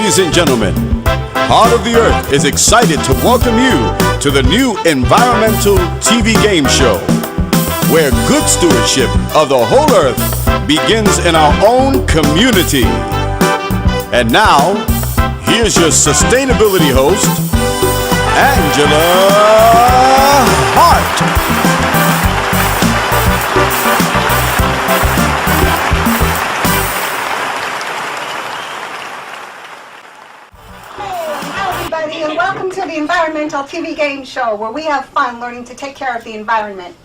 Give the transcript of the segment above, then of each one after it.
Ladies and gentlemen, Heart of the Earth is excited to welcome you to the new environmental TV game show, where good stewardship of the whole Earth begins in our own community. And now, here's your sustainability host, AngelaHart. And welcome to the Environmental TV Game Show, where we have fun learning to take care of the environment.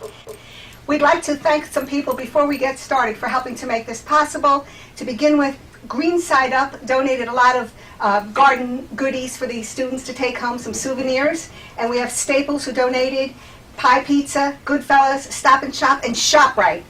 We'd like to thank some people before we get started for helping to make this possible. To begin with, Green Side Up donated a lot of garden goodies for the students to take home, some souvenirs. And we have Staples, who donated Pie Pizza, Goodfellas, Stop and Shop, and ShopRite.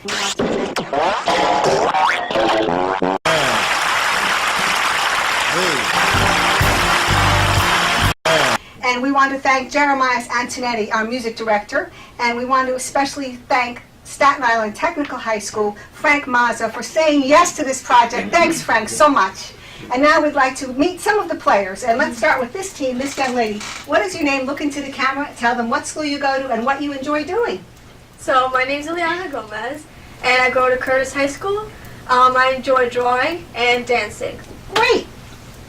And we want to thank Jeremiah Antonetti, our music director, and we want to especially thank Staten Island Technical High School, Frank Mazza, for saying yes to this project. Thanks, Frank, so much. And now we'd like to meet some of the players, and let's start with this team, this young lady. What is your name? Look into the camera, tell them what school you go to and what you enjoy doing. So my name's Ileana Gomez, and I go to Curtis High School. I enjoy drawing and dancing. Great.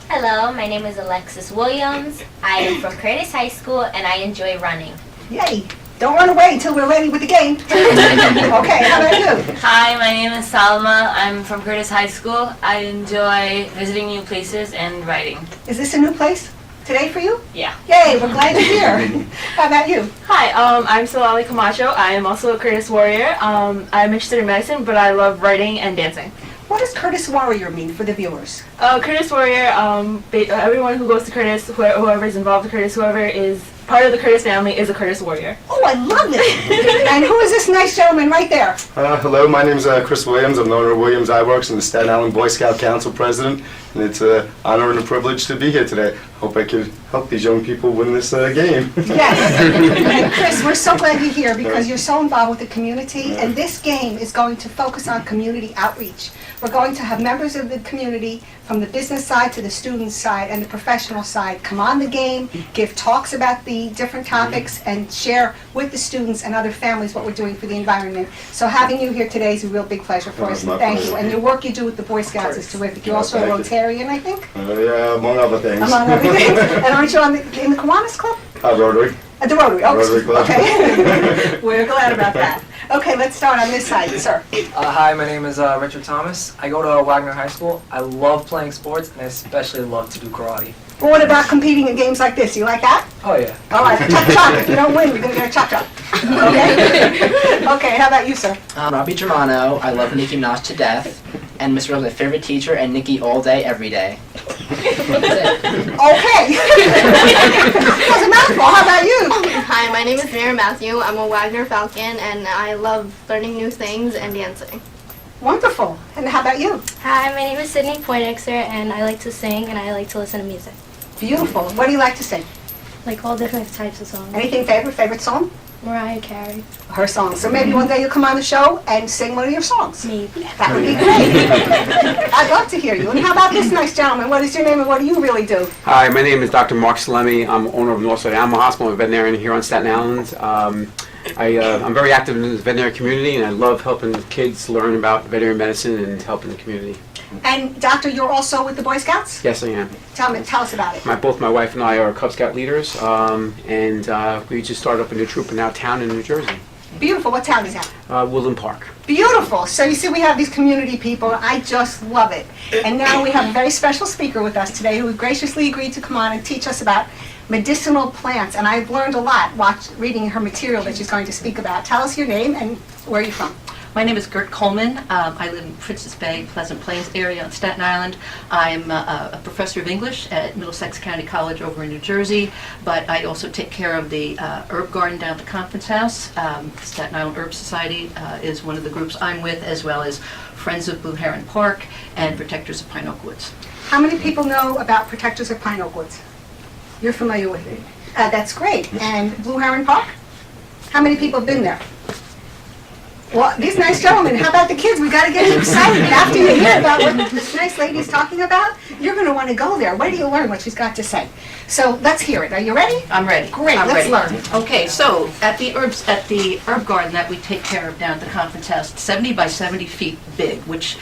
Hello, my name is Alexis Williams. I am from Curtis High School and I enjoy running. Yay. Don't run away until we're ready with the game. Okay, how about you? Hi, my name is Salma. I'm from Curtis High School. I enjoy visiting new places and writing. Is this a new place today for you? Yeah. Yay, we're glad you're here. How about you? Hi, I'm Salemi Camacho. I am also a Curtis Warrior. I'm interested in medicine, but I love writing and dancing. What does Curtis Warrior mean for the viewers? Curtis Warrior, everyone who goes to Curtis, whoever is involved with Curtis, whoever is part of the Curtis family is a Curtis Warrior. Oh, I love it! And who is this nice gentleman right there? Hello, my name is Chris Williams. I'm the owner of Williams Iworks and the Staten Island Boy Scout Council president. And it's an honor and a privilege to be here today. Hope I can help these young people win this game. Yes. And Chris, we're so glad you're here because you're so involved with the community. And this game is going to focus on community outreach. We're going to have members of the community from the business side to the student side and the professional side come on the game, give talks about the different topics, and share with the students and other families what we're doing for the environment. So having you here today is a real big pleasure for us, and thank you. And your work you do with the Boy Scouts is terrific. You're also a Rotarian, I think? Yeah, among other things. Among other things. And aren't you in the Kiwanis Club? Rotary. At the Rotary. Oh, Rotary Club. Okay. We're glad about that. Okay, let's start on this side, sir. Hi, my name is Richard Thomas. I go to Wagner High School. I love playing sports, and I especially love to do karate. Well, what about competing in games like this? You like that? Oh, yeah. All right, chop. If you don't win, you're going to get a chop. Okay? Okay, how about you, sir? Robbie Germano. I love Nicki Minaj to death. And Miss Rose, my favorite teacher, and Nikki all day, every day. Okay. That's a mouthful. How about you? Hi, my name is Mary Matthew. I'm a Wagner Falcon, and I love learning new things and dancing. Wonderful. And how about you? Hi, my name is Sydney Poindexter, and I like to sing and I like to listen to music. Beautiful. What do you like to sing? Like all different types of songs. Anything favorite song? Mariah Carey. Her song. So maybe one day you'll come on the show and sing one of your songs. Maybe. That would be great. I'd love to hear you. And how about this nice gentleman? What is your name and what do you really do? Hi, my name is Dr. Mark Salemi. I'm owner of Northside Animal Hospital. I'm a veterinarian here on Staten Island. I'm very active in the veterinary community, and I love helping kids learn about veterinary medicine and helping the community. And Doctor, you're also with the Boy Scouts? Yes, I am. Tell us about it. Both my wife and I are Cub Scout leaders, and we just started up a new troop in our town in New Jersey. Beautiful. What town is that? Woodland Park. Beautiful. So you see we have these community people. I just love it. And now we have a very special speaker with us today who graciously agreed to come on and teach us about medicinal plants. And I've learned a lot reading her material that she's going to speak about. Tell us your name and where you're from. My name is Gert Coleman. I live in Princess Bay, Pleasant Plains area on Staten Island. I'm a professor of English at Middlesex County College over in New Jersey, but I also take care of the herb garden down at the Conference House. Staten Island Herb Society is one of the groups I'm with, as well as Friends of Blue Heron Park and Protectors of Pine Oak Woods. How many people know about Protectors of Pine Oak Woods? You're familiar with it. That's great. And Blue Heron Park? How many people have been there? Well, these nice gentlemen, how about the kids? We got to get you excited. After you hear about what this nice lady's talking about, you're going to want to go there. Wait till you learn what she's got to say. So let's hear it. Are you ready? I'm ready. Great, I'm let's ready. learn. Okay, so at the herb garden that we take care of down at the conference house, it's 70 by 70 feet big, which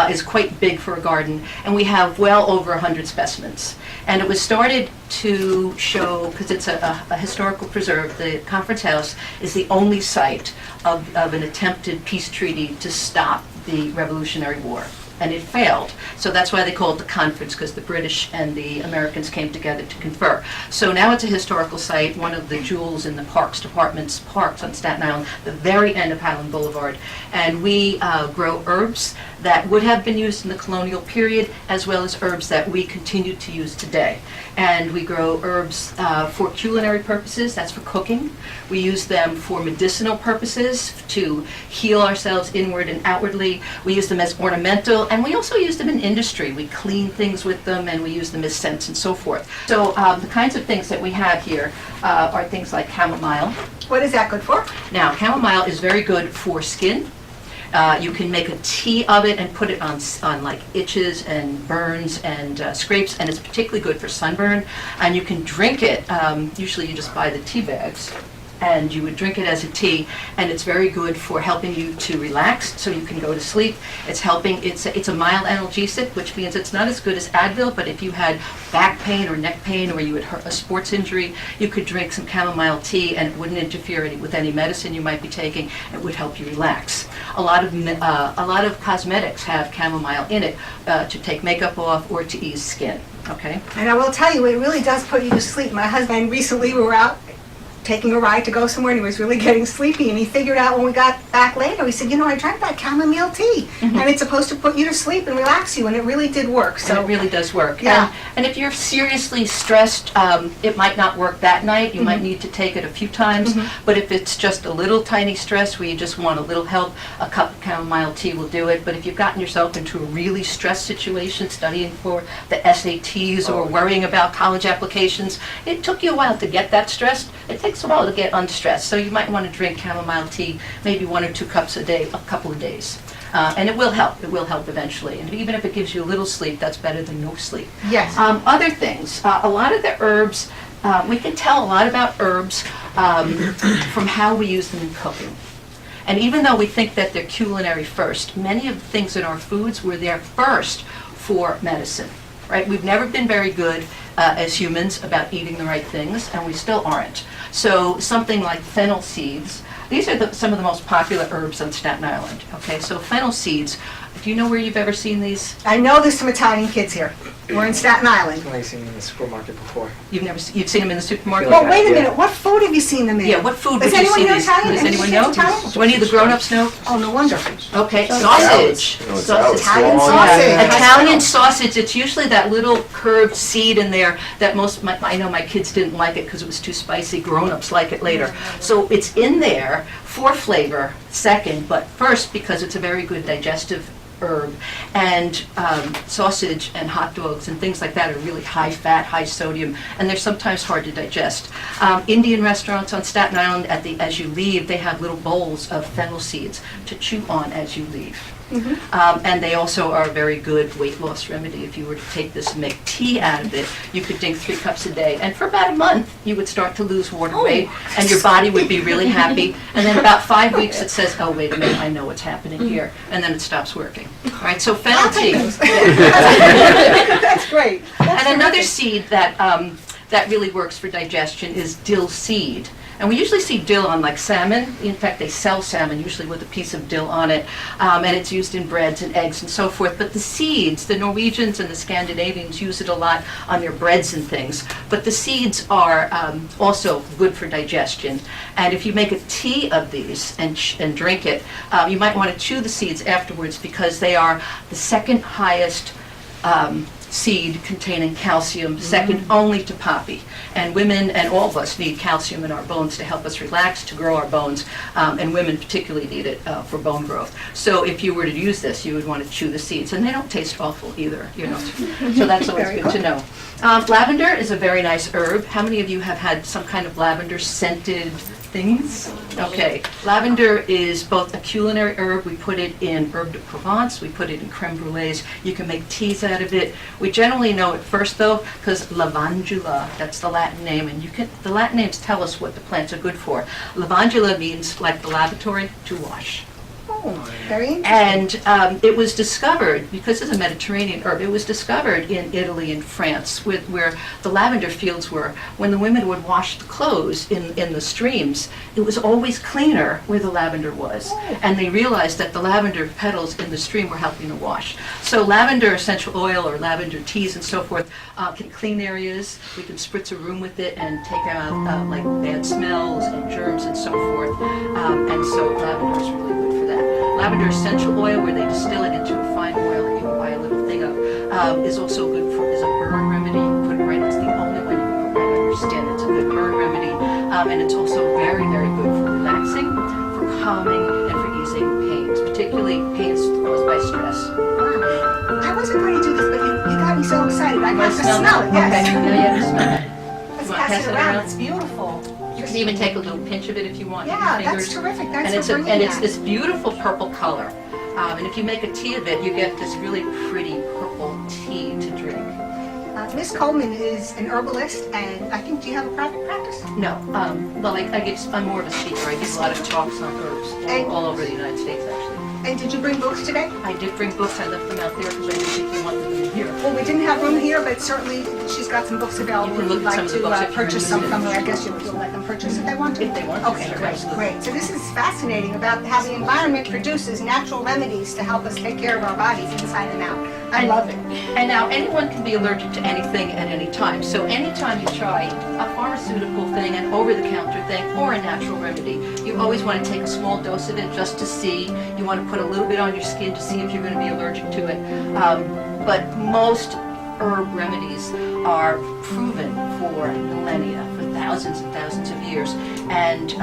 is quite big for a garden, and we have well over 100 specimens. And it was started to show, because it's a historical preserve, the conference house is the only site of an attempted peace treaty to stop the Revolutionary War. And it failed. So that's why they call it the conference, because the British and the Americans came together to confer. So now it's a historical site, one of the jewels in the parks department's parks on Staten Island, the very end of Highland Boulevard. And we grow herbs that would have been used in the colonial period, as well as herbs that we continue to use today. And we grow herbs for culinary purposes, that's for cooking. We use them for medicinal purposes, to heal ourselves inward and outwardly. We use them as ornamental, and we also use them in industry. We clean things with them, and we use them as scents and so forth. So the kinds of things that we have here are things like chamomile. What is that good for? Now, chamomile is very good for skin. You can make a tea of it and put it on like itches and burns and scrapes, and it's particularly good for sunburn. And you can drink it, usually you just buy the tea bags, and you would drink it as a tea, and it's very good for helping you to relax so you can go to sleep. It's a mild analgesic, which means it's not as good as Advil, but if you had back pain or neck pain, or you had a sports injury, you could drink some chamomile tea and it wouldn't interfere with any medicine you might be taking. It would help you relax. A lot of cosmetics have chamomile in it to take makeup off or to ease skin. Okay. And I will tell you, it really does put you to sleep. My husband recently, we were out taking a ride to go somewhere, and he was really getting sleepy, and he figured out when we got back later, he said, you know, I drank that chamomile tea, and it's supposed to put you to sleep and relax you, and it really did work. So and it really does work. Yeah. And if you're seriously stressed, it might not work that night. You might need to take it a few times, but if it's just a little tiny stress where you just want a little help, a cup of chamomile tea will do it. But if you've gotten yourself into a really stressed situation, studying for the SATs or worrying about college applications, it took you a while to get that stressed. It takes a while to get unstressed, so you might want to drink chamomile tea, maybe 1 or 2 cups a day, a couple of days. And it will help. It will help eventually. And even if it gives you a little sleep, that's better than no sleep. Yes. Other things, a lot of the herbs, we can tell a lot about herbs from how we use them in cooking. And even though we think that they're culinary first, many of the things in our foods were there first for medicine. Right? We've never been very good as humans about eating the right things, and we still aren't. So something like fennel seeds, these are some of the most popular herbs on Staten Island. Okay, so fennel seeds, do you know where you've ever seen these? I know there's some Italian kids here. We're in Staten Island. I've only seen them in the supermarket before. You've seen them in the supermarket? Well, wait a minute. What food have you seen them in? Yeah, what food would Does you anyone see know these? Italian? Does Any anyone kids know? Italian? Do any of the grown-ups know? Oh, no wonder. Okay, Salads. sausage. Oh, salads. Italian Oh, sausage. yeah. Italian sausage, it's usually that little curved seed in there that I know my kids didn't like it because it was too spicy. Grown-ups like it later. So it's in there for flavor, second, but first because it's a very good digestive herb. And sausage and hot dogs and things like that are really high fat, high sodium, and they're sometimes hard to digest. Indian restaurants on Staten Island, as you leave, they have little bowls of fennel seeds to chew on as you leave. And they also are a very good weight loss remedy. If you were to take this and make tea out of it, you could drink 3 cups a day. And for about a month, you would start to lose water weight, and your body would be really happy. And then about 5 weeks, it says, oh, wait a minute, I know what's happening here. And then it stops working. All right, so fennel tea. That's great. That's And another terrific. seed that really works for digestion is dill seed. And we usually see dill on like salmon. In fact, they sell salmon usually with a piece of dill on it. And it's used in breads and eggs and so forth. But the seeds, the Norwegians and the Scandinavians use it a lot on their breads and things. But the seeds are also good for digestion. And if you make a tea of these and drink it, you might want to chew the seeds afterwards because they are the second highest seed containing calcium, second only to poppy. And women and all of us need calcium in our bones to help us relax, to grow our bones, and women particularly need it for bone growth. So if you were to use this, you would want to chew the seeds, and they don't taste awful either, you know. So that's always Very good to know. Lavender is a very nice herb. How many of you have had some kind of lavender scented things. Okay, lavender is both a culinary herb. We put it in herb de Provence. We put it in creme brulees. You can make teas out of it. We generally know it first, though, because lavandula, that's the Latin name, and the Latin names tell us what the plants are good for. Lavandula means, like the lavatory, to wash. Oh, very interesting. And it was discovered, because it's a Mediterranean herb, it was discovered in Italy and France where the lavender fields were. When the women would wash the clothes in the streams, it was always cleaner where the lavender was. And they realized that the lavender petals in the stream were helping the wash. So lavender essential oil or lavender teas and so forth can clean areas. We can spritz a room with it and take out like bad smells and germs and so forth. And so lavender is really good for that. Lavender essential oil, where they distill it into a fine oil that you can buy a little thing of, is also good is a burn remedy. You can put it right, it's the only one you can put right on your skin. It's a good burn remedy. And it's also very, very good for relaxing, for calming, and for easing pains, particularly pains caused by stress. I wasn't going to do this, but you got me so excited. I have to smell it, yes. Okay, yeah, you have to smell it. Let's You wanna pass it around. It's beautiful. You can even take a little pinch of it if you want. with Yeah, your that's fingers. terrific. Thanks And for bringing and it's that. this beautiful purple color. And if you make a tea of it, you get this really pretty purple tea to drink. Miss Coleman is an herbalist, and I think, do you have a private practice? No, well, I'm more of a speaker. I give a lot of talks on herbs all over the United States, actually. And did you bring books today? I did bring books. I left them out there because I didn't think you wanted them in here. Well, we didn't have room here, but certainly she's got some books available. You can If look you'd at some like of the to books if you're purchase some interested. from her, I guess you'll let them purchase if they want to? If they want to, Okay, sure, great, absolutely. great. So this is fascinating about how the environment produces natural remedies to help us take care of our bodies inside and out. I love it. And now anyone can be allergic to anything at any time. So anytime you try a pharmaceutical thing, an over-the-counter thing, or a natural remedy, you always want to take a small dose of it just to see. You want to put a little bit on your skin to see if you're going to be allergic to it. But most herb remedies are proven for millennia, for thousands and thousands of years. And,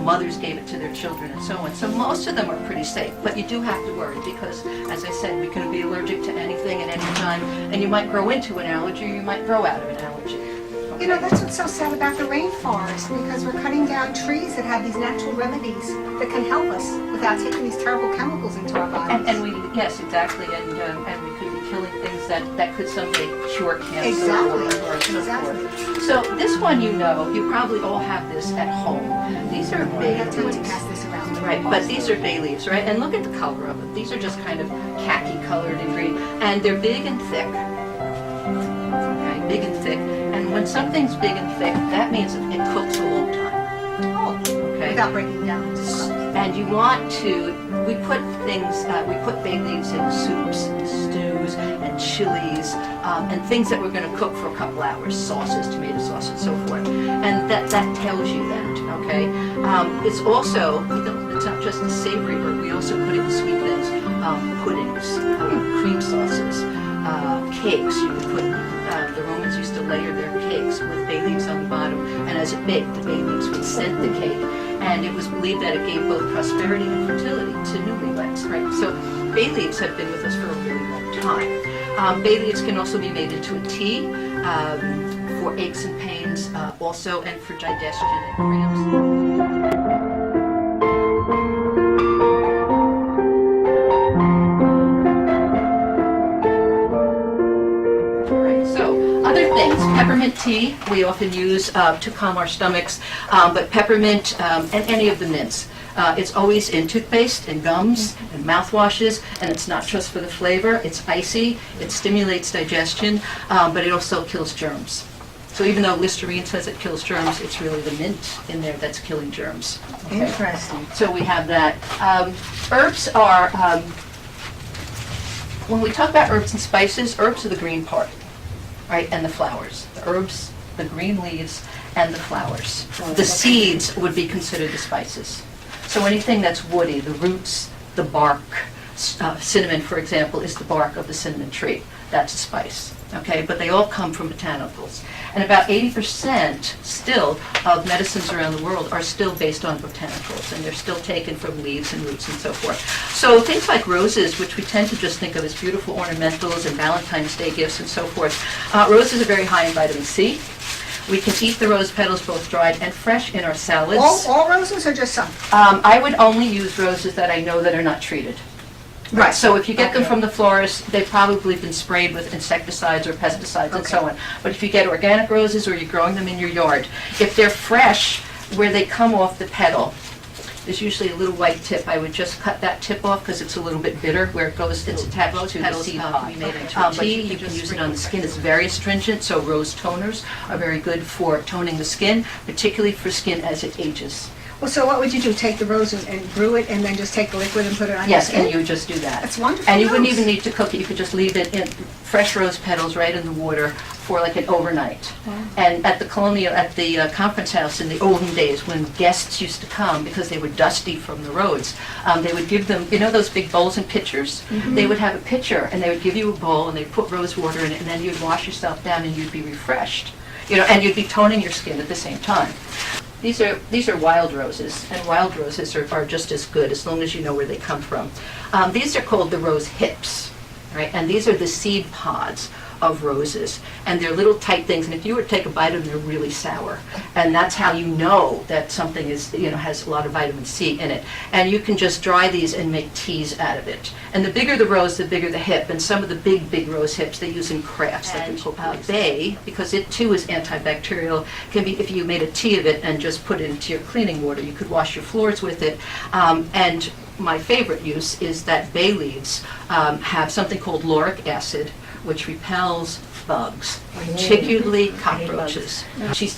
mothers gave it to their children and so on. So most of them are pretty safe. But you do have to worry because, as I said, we can be allergic to anything at any time. And you might grow into an allergy or you might grow out of an allergy. You know, that's what's so sad about the rainforest, because we're cutting down trees that have these natural remedies that can help us without taking these terrible chemicals into our bodies. Yes, exactly. And we could be killing things that could someday cure cancer. Exactly. Or so Exactly. forth. So this one, you probably all have this at home. These are bay I have time to leaves. pass this around. Right, but these are bay leaves, right? And look at the color of it. These are just kind of khaki colored and green. And they're big and thick. Okay, big and thick. And when something's big and thick, that means it cooks a long time. Oh, Okay? without breaking down into crumbs. And we put bay leaves in soups and stews and chilies and things that we're going to cook for a couple hours, sauces, tomato sauce, and so forth. And that tells you that, okay? It's also, it's not just a savory herb, we also put it in sweet things, puddings, cream sauces, cakes. You would put, the Romans used to layer their cakes with bay leaves on the bottom, and as it baked, the bay leaves would scent the cake. And it was believed that it gave both prosperity and fertility to newlyweds, right? So bay leaves have been with us for a really long time. Bay leaves can also be made into a tea for aches and pains, also, and for digestion and cramps. Peppermint tea we often use to calm our stomachs, but peppermint and any of the mints. It's always in toothpaste and gums and mouthwashes, and it's not just for the flavor. It's icy, it stimulates digestion, but it also kills germs. So even though Listerine says it kills germs, it's really the mint in there that's killing germs. Okay? Interesting. So we have that. Herbs are, when we talk about herbs and spices, herbs are the green part. Right, and the flowers. The herbs, the green leaves, and the flowers. The seeds would be considered the spices. So anything that's woody, the roots, the bark, cinnamon, for example, is the bark of the cinnamon tree. That's a spice, okay? But they all come from botanicals. And about 80% still of medicines around the world are still based on botanicals, and they're still taken from leaves and roots and so forth. So things like roses, which we tend to just think of as beautiful ornamentals and Valentine's Day gifts and so forth, roses are very high in vitamin C. We can eat the rose petals both dried and fresh in our salads. All roses or just some? I would only use roses that I know that are not treated. Right, so if you get them from the florist, they've probably been sprayed with insecticides or pesticides and so on. But if you get organic roses or you're growing them in your yard, if they're fresh, where they come off the petal, there's usually a little white tip. I would just cut that tip off because it's a little bit bitter where it goes, it's attached to the seed pod. Tea, you can use it on the skin. It's very astringent, so rose toners are very good for toning the skin, particularly for skin as it ages. Well, so what would you do? Take the rose and brew it and then just take the liquid and put it on your Yes, skin? and you would just do that. That's wonderful. And you wouldn't even need to cook it. You could just leave it in fresh rose petals right in the water for like an overnight. And at the conference house in the olden days when guests used to come because they were dusty from the roads, they would give them, you know those big bowls and pitchers? They would have a pitcher and they would give you a bowl and they'd put rose water in it and then you'd wash yourself down and you'd be refreshed. You know, and you'd be toning your skin at the same time. These are wild roses, and wild roses are just as good as long as you know where they come from. These are called the rose hips, right? And these are the seed pods of roses, and they're little tight things. And if you were to take a bite of them, they're really sour, and that's how you know that something is, you know, has a lot of vitamin C in it. And you can just dry these and make teas out of it. And the bigger the rose, the bigger the hip. And some of the big rose hips they use in crafts. And bay, because it too is antibacterial, can be, if you made a tea of it and just put it into your cleaning water, you could wash your floors with it. And my favorite use is that bay leaves have something called lauric acid, which repels bugs, particularly cockroaches.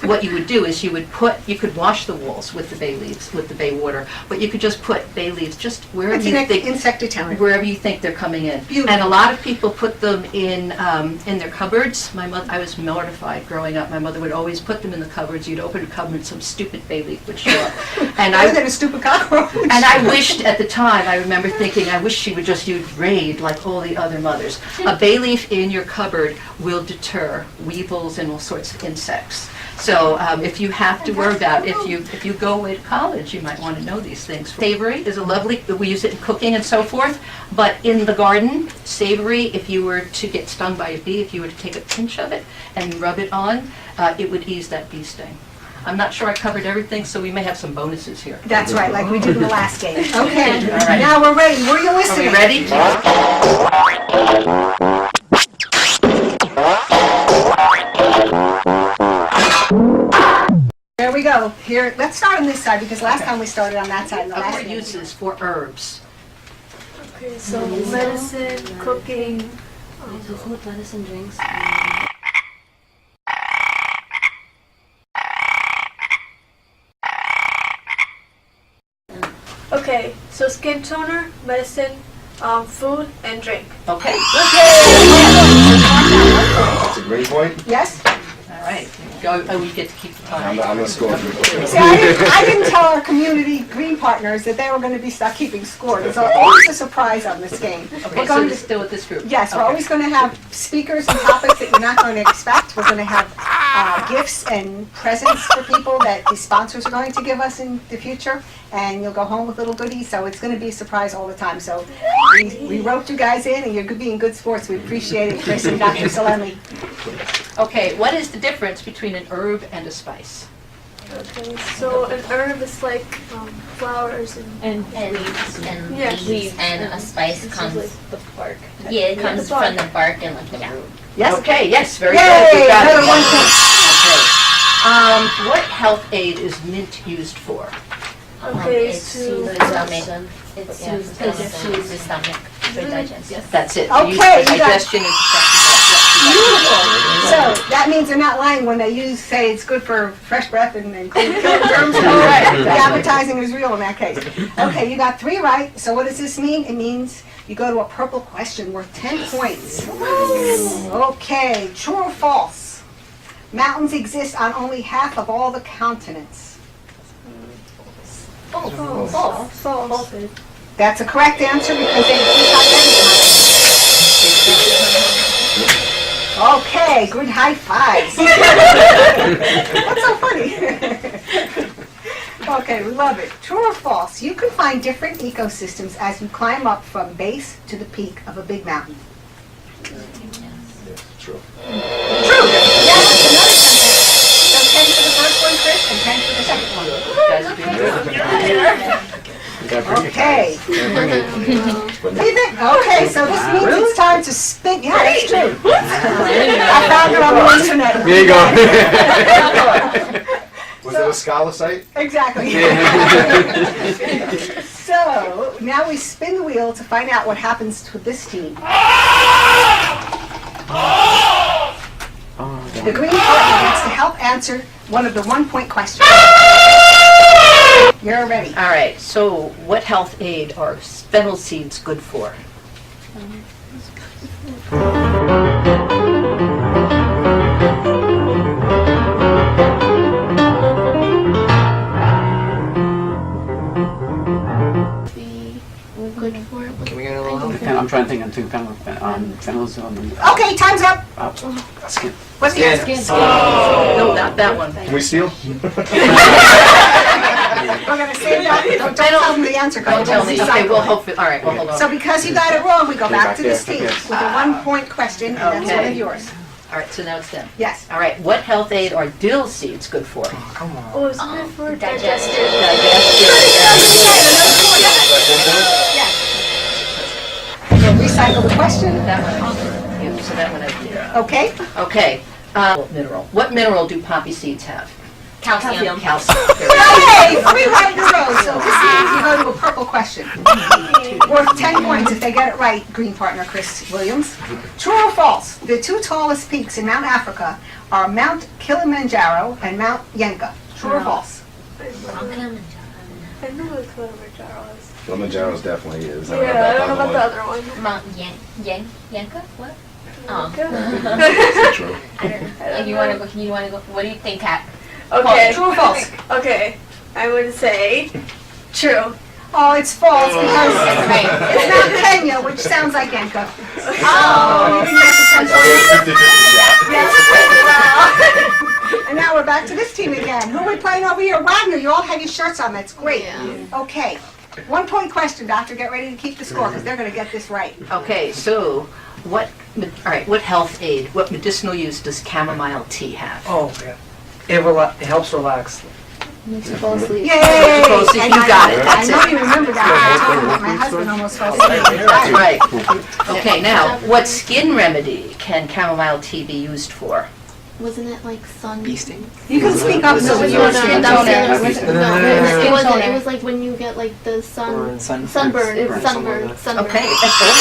What you would do is you could wash the walls with the bay leaves, with the bay water, but you could just put bay leaves just wherever you think, insect deterrent. Wherever you think they're coming in. Beautiful. And a lot of people put them in their cupboards. I was mortified growing up. My mother would always put them in the cupboards. You'd open a cupboard and some stupid bay leaf would show up. And I than a stupid cockroach. And I wished at the time, I remember thinking, I wish she would just use Raid like all the other mothers. A bay leaf in your cupboard will deter weevils and all sorts of insects. So if you have to worry about, if you go away to college, you might want to know these things. Savory is a lovely, we use it in cooking and so forth, but in the garden, savory, if you were to get stung by a bee, if you were to take a pinch of it and rub it on, it would ease that bee sting. I'm not sure I covered everything, so we may have some bonuses here. That's right, like we did in the last game. Okay, All right. now we're ready. Were you listening? Are we ready? There we go. Here, let's start on this side because last time we started on that side in the last Our game. uses for herbs. Okay, so medicine, cooking. Food, medicine, drinks. Okay, so skin toner, medicine, food, and drink. Okay. That's a great point. Yes? All right. Go. Oh, we get to keep the time. I'm going to score. See, I didn't tell our community green partners that they were going to be stuck keeping score. It's always a surprise on this game. Okay, so you're still with this group? Yes, we're Okay. always going to have speakers and topics that you're not going to expect. We're going to have gifts and presents for people that the sponsors are going to give us in the future. And you'll go home with little goodies, so it's going to be a surprise all the time. So we roped you guys in, and you're being good sports. We appreciate it, Chris and Dr. Salemi. Okay, what is the difference between an herb and a spice? Okay, so an herb is like flowers and leaves and Yes. leaves, and a spice comes. the bark. Yeah, it comes from the bark and like the root. Yes? Okay, yes, very Yay, good. We've got another it. 1 point. Okay. What health aid is mint used for? Okay, It's so to the stomach. It's to the stomach for digestion. That's it. Okay, Used for you got- digestion and Beautiful. So that means they're not lying when they say it's good for fresh breath and clean germs. Right. The advertising is real in that case. Okay, you got 3 right. So what does this mean? It means you go to a purple question worth 10 points. Okay, true or false? Mountains exist on only half of all the continents. false. That's a correct answer because they exist on every continent. Okay, good high fives. What's so funny? Okay, we love it. True or false? You can find different ecosystems as you climb up from base to the peak of a big mountain. True. True. Yeah, that's another sentence. So Okay. Okay, so this means it's time to spin. Yeah, that's true. I found it on the internet. There you go. Was it a scholar site? Exactly. So now we spin the wheel to find out what happens to this team. The green partner gets to help answer one of the 1-point questions. You're ready. All right, so what health aid are fennel seeds good for? Good for it. Can we get a little help? I'm trying to think. I'm thinking fennel's Okay, time's up. skin. What's the answer? No, not that one. Can we steal? We're going to say that. Don't tell them the answer. Don't tell me. Okay, we'll hope, all right, well, hold on. So because you got it wrong, we go back to this team with a 1-point question, and that's one of yours. All right, so now it's them. Yes. All right, what health aid are dill seeds good for? Come on. Oh, isn't it for digestive? We'll recycle the question. That one, yeah, so that one I did. Okay. Okay, mineral. What mineral do poppy seeds have? Calcium. Calcium. Yay! 3 right in a row. So this means you go to a purple question. Worth 10 points if they get it right, green partner Chris Williams. True or false? The 2 tallest peaks in Mount Africa are Mount Kilimanjaro and Mount Yenka. True or false? I know what Kilimanjaro is. Kilimanjaro's definitely is. Yeah, I don't know about the other one. Mount Yenka? What? Oh. True. If you want to go, what do you think, Kat? Okay. True or false? Okay. I would say true. Oh, it's false because it's Mount Kenya, which sounds like Yenka. Oh, you didn't get the 10 points. And now we're back to this team again. Who are we playing over here? Wagner, you all have your shirts on. That's great. Okay. 1-point question, Doctor. Get ready to keep the score because they're going to get this right. Okay, so what health aid, what medicinal use does chamomile tea have? Oh, yeah. It helps relax. Makes you fall asleep. Yay! Close, you And got it, I that's know it. you remember that. My husband almost fell asleep. That's right. Okay, now, what skin remedy can chamomile tea be used for? Wasn't it like sun? You can speak up so It you was skin it toner. wasn't. It was like when you get like the sunburn. It was sunburn. Okay, that's all.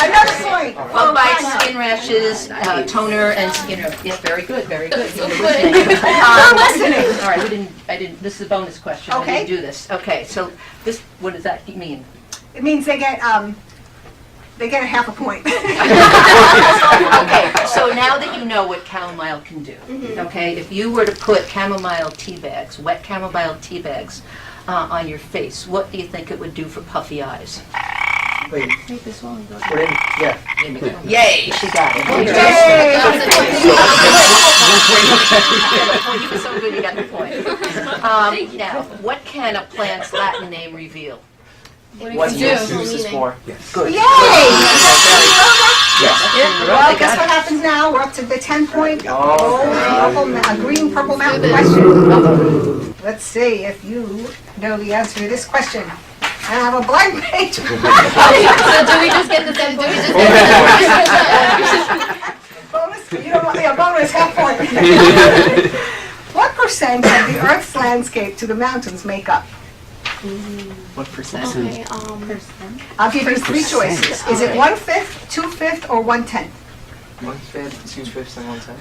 Another point. Well, by skin rashes, toner, and skin. Yeah, very good, very good. You're listening. All right, this is a bonus question. Okay. I didn't do this. Okay, so this, what does that mean? It means they get a half a point. Okay, so now that you know what chamomile can do, okay, if you were to put chamomile tea bags, wet chamomile tea bags, on your face, what do you think it would do for puffy eyes? Wait. Make this one go. Yeah. Yay, she got it. Yay! You were so good, you got the point. Now, what can a plant's Latin name reveal? What use is for? Good. Yay! Well, guess what happens now? We're up to the 10-point green purple mountain question. Let's see if you know the answer to this question. I have a blank page. So do we just get the 10 points? Bonus? You don't want me a bonus half point. What percent of the Earth's landscape do the mountains make up? What percent? Okay. I'll give you 3 choices. Is it 1/5, 2/5, or 1/10? 1/5, 2/5, and 1/10.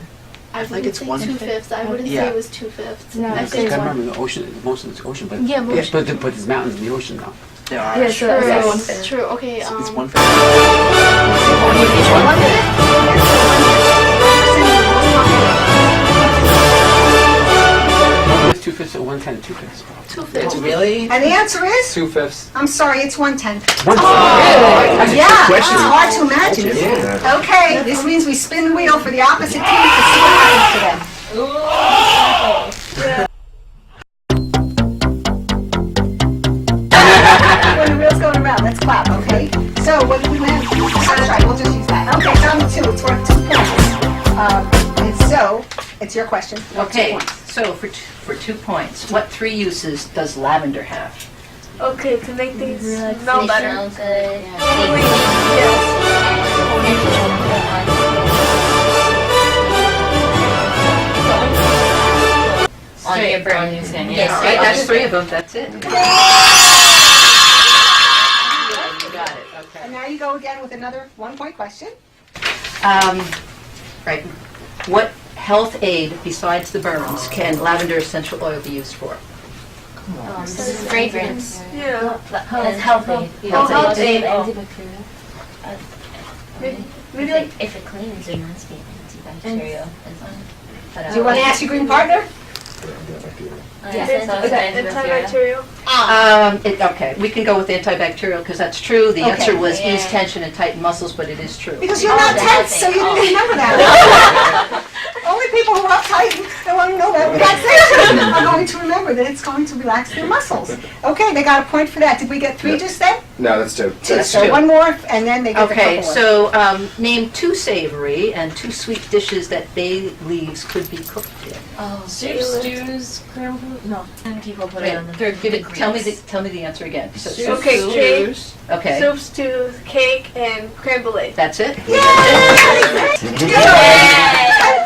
I think it's 2/5. I wouldn't say it was 2/5. No, I'd I say remember the ocean. Most of it's ocean, but Yeah, most- but there's mountains in the ocean now. There are. Yeah, true. It's true. Okay. It's 1/5. It's 2/5 or 1/10, 2/5. 2/5. Really? And the answer is? 2/5. I'm sorry, it's 1/10. One. Yeah, it's question. hard to imagine. Yeah. Okay, this means we spin the wheel for the opposite team to see what happens to them. When the wheel's going around, let's clap, okay? So what do we land? That's right, we'll just use that. Okay, round 2, it's worth 2 points. And so, it's your question. Worth 2 Okay, points. So for 2 points, what 3 uses does lavender have? Okay, to make things smell They better. smell good. On your burn. your skin, Yes, All right, on that's your 3 of burn. them, that's it. You got it, okay. And now you go again with another 1-point question. Right. What health aid besides the burns can lavender essential oil be used for? Fragrance. Yeah. It's healthy. Oh, health aid. Antibacterial. Maybe like if it cleans, it must be antibacterial. Do you want to ask your green partner? Yes, Antibacterial. Okay, we can go with antibacterial because that's true. The Okay. answer was Yeah. ease tension and tighten muscles, but it is true. Because you're not tense, so you didn't remember that. Only people who are uptight and want to know about relaxation are going to remember that it's going to relax their muscles. Okay, they got a point for that. Did we get 3 just then? No, that's 2. 2. So 1 more, and then they get the Okay, couple more. so name 2 savory and 2 sweet dishes that bay leaves could be cooked in. Soup, stews, crumble. No. And people put it on the Tell me the ansse again. So, Okay, cake, okay, soup, stew, cake, and creme brulee. that's it. 10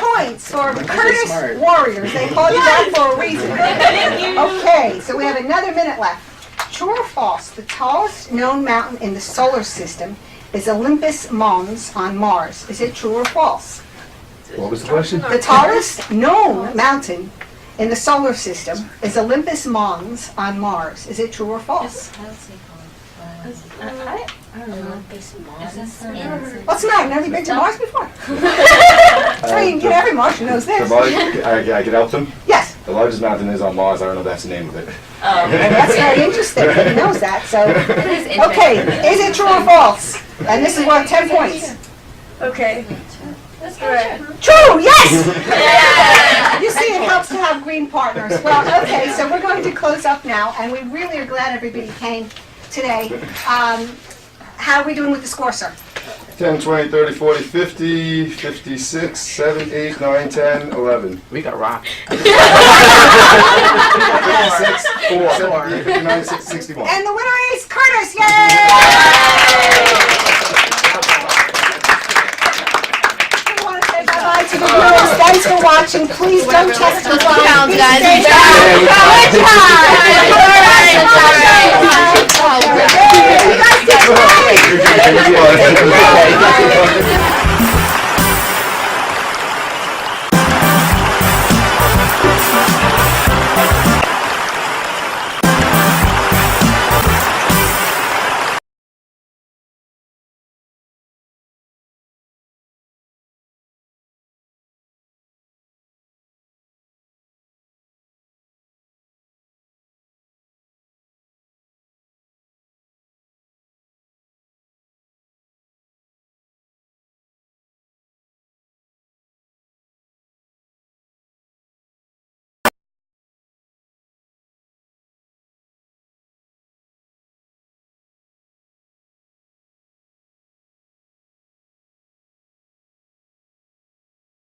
points for Curtis smart. Warriors. They call you that for a reason. Okay, so we have another minute left. True or false, the tallest known mountain in the solar system is Olympus Mons on Mars. Is it true or false? What was the question? The tallest known mountain in the solar system is Olympus Mons on Mars. Is it true or false? What's the matter? Never been to Mars before? I mean, every Martian knows this. I can help them. Yes. The largest mountain is on Mars. I don't know if that's the name of it. And that's very interesting. He knows that. So, okay, is it true or false? And this is worth 10 points. Okay. Alright. True. Yes. You see, it helps to have green partners. Well, okay, so we're going to close up now, and we really are glad everybody came today. How are we doing with the score, sir? 10, 20, 30, 40, 50, 56, 7, 8, 9, 10, 11. We got rocked. 56, 4, 7, 8, 59, 60, 61. And the winner is Curtis. Yay! We want to say bye-bye to the viewers. Thanks for watching. Please don't testify. pounds, Be guys. safe. Good job. Good job.